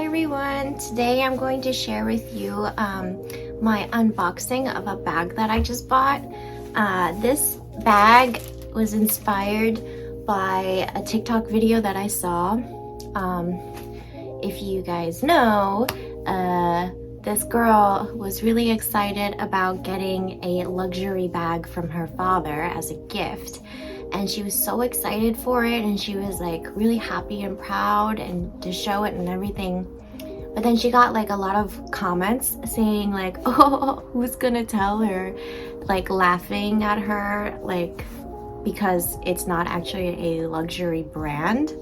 everyone! Today I'm going to share with you my unboxing of a bag that I just bought. This bag was inspired by a TikTok video that I saw. If you guys know, this girl was really excited about getting a luxury bag from her father as a gift. And she was so excited for it, and she was like really happy and proud and to show it and everything. But then she got like a lot of comments saying like, oh, who's gonna tell her, like laughing at her, like because it's not actually a luxury brand.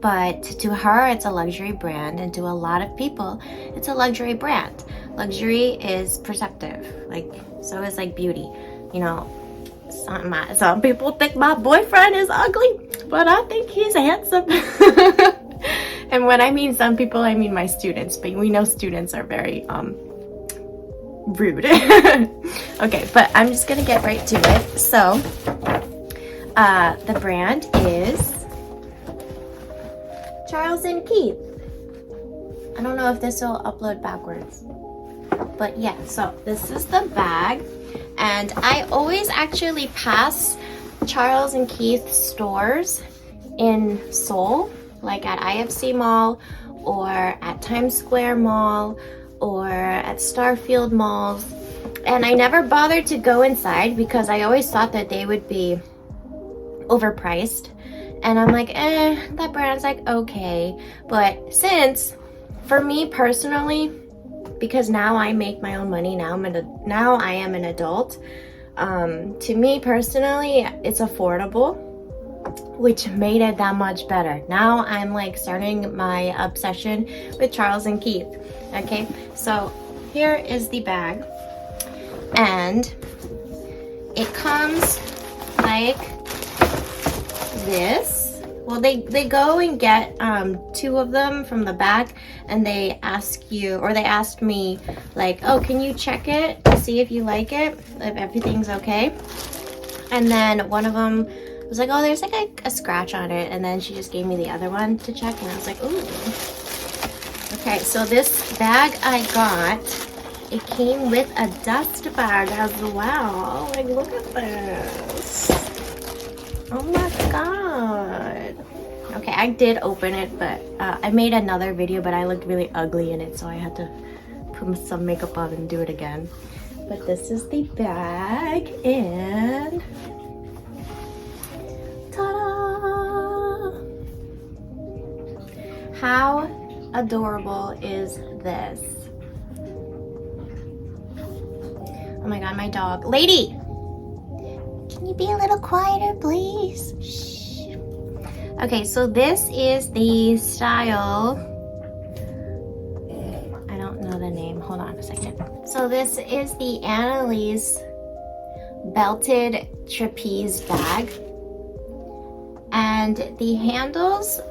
But to her it's a luxury brand, and to a lot of people it's a luxury brand. Luxury is perceptive, like so is like beauty, you know. Some people think my boyfriend is ugly, but I think he's handsome. And when I mean some people, I mean my students, but we know students are very rude. Okay, but I'm just gonna get right to it. So the brand is 찰스앤키스. I don't know if this will upload backwards, but yeah, so this is the bag. And I always actually pass 찰스앤키스 stores in Seoul, like at IFC Mall or at Times Square Mall or at Starfield Malls. And I never bothered to go inside because I always thought that they would be overpriced. And I'm like, that brand's like okay. But since, for me personally, because now I make my own money, now I am an adult, to me personally it's affordable, which made it that much better. Now I'm like starting my obsession with 찰스앤키스. Okay, so here is the bag, and it comes like this. Well, they go and get two of them from the back, and they ask you, or they asked me like, oh, can you check it to see if you like it, if everything's okay? And then one of them was like, oh, there's like a scratch on it, and then she just gave me the other one to check, and I was like, ooh. Okay, so this bag I got, it came with a dust bag as well. Like, look at this. Oh my god. Okay, I did open it, but I made another video, but I looked really ugly in it, so I had to put some makeup on and do it again. But this is the bag, and ta-da! How adorable is this? Oh my god, my dog. Lady! Can you be a little quieter, please? Shh. Okay, so this is the style. I don't know the name. Hold on a second. So this is the Annalise belted trapeze bag. And the handles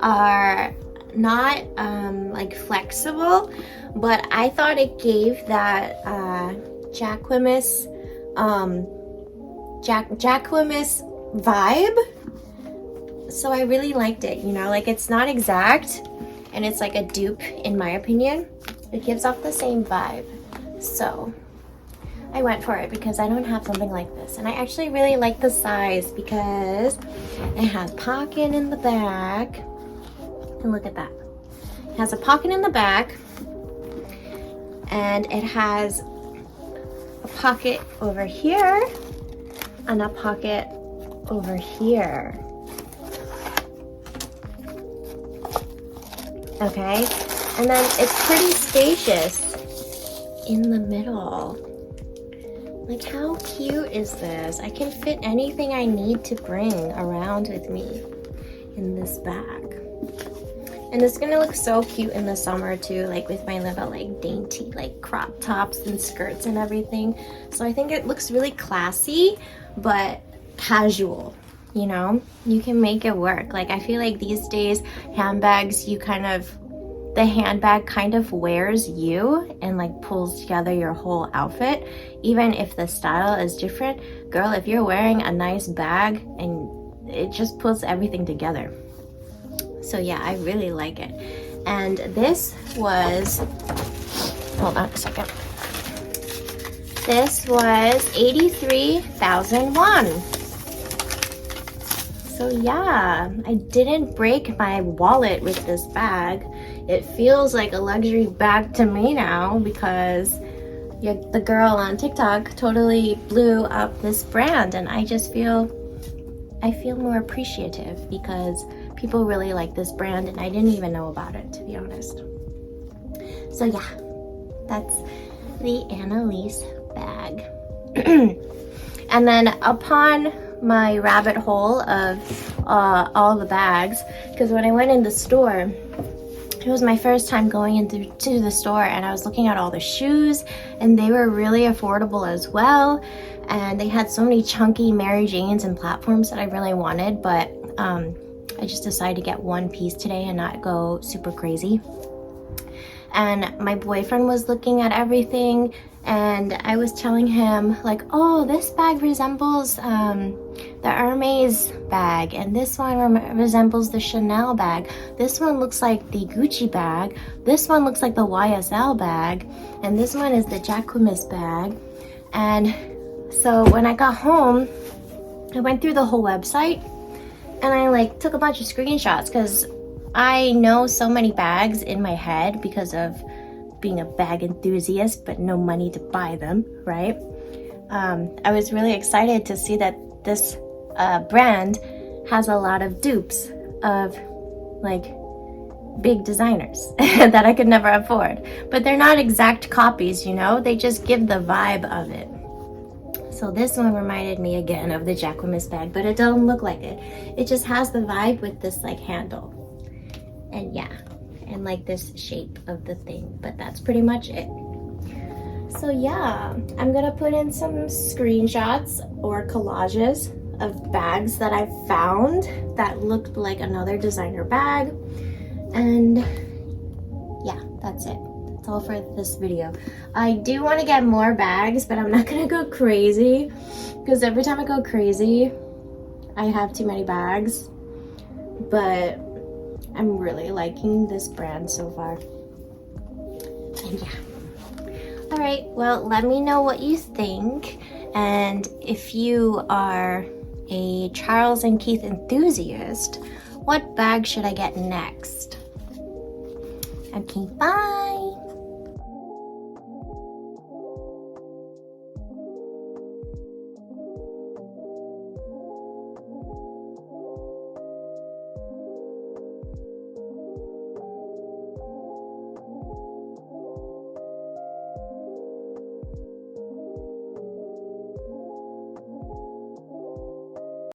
are not like flexible, but I thought it gave that Jacquemus vibe. So I really liked it, you know, like it's not exact and it's like a dupe in my opinion. It gives off the same vibe. So I went for it because I don't have something like this, and I actually really like the size because it has pocket in the back. And look at that. It has a pocket in the back, and it has a pocket over here and a pocket over here. Okay, and then it's pretty spacious in the middle. Like, how cute is this? I can fit anything I need to bring around with me in this bag. And it's gonna look so cute in the summer too, like with my little like dainty like crop tops and skirts and everything. So I think it looks really classy but casual, you know? You can make it work. Like, I feel like these days handbags, the handbag kind of wears you and like pulls together your whole outfit. Even if the style is different, girl, if you're wearing a nice bag, and it just puts everything together. So yeah, I really like it. And this was, hold on a second. This was 83,000 won. So yeah, I didn't break my wallet with this bag. It feels like a luxury bag to me now because the girl on TikTok totally blew up this brand, and I feel more appreciative because people really like this brand and I didn't even know about it, to be honest. So yeah, that's the Annalise bag. And then upon my rabbit hole of all the bags, because when I went in the store, it was my first time going into the store, and I was looking at all the shoes, and they were really affordable as well. And they had so many chunky Mary Janes and platforms that I really wanted, but I just decided to get one piece today and not go super crazy. And my boyfriend was looking at everything, and I was telling him like, oh, this bag resembles the Hermes bag, and this one resembles the Chanel bag. This one looks like the Gucci bag. This one looks like the YSL bag, and this one is the Jacquemus bag. And so when I got home, I went through the whole website, and I like took a bunch of screenshots because I know so many bags in my head because of being a bag enthusiast, but no money to buy them, right? I was really excited to see that this brand has a lot of dupes of like big designers that I could never afford. But they're not exact copies, you know? They just give the vibe of it. So this one reminded me again of the Jacquemus bag, but it doesn't look like it. It just has the vibe with this like handle. And yeah, and like this shape of the thing, but that's pretty much it. So yeah, I'm gonna put in some screenshots or collages of bags that I found that looked like another designer bag. And yeah, that's it. That's all for this video. I do want to get more bags, but I'm not gonna go crazy because every time I go crazy, I have too many bags. But I'm really liking this brand so far. And yeah. Alright, well, let me know what you think. And if you are a 찰스앤키스 enthusiast, what bag should I get next? Okay, bye!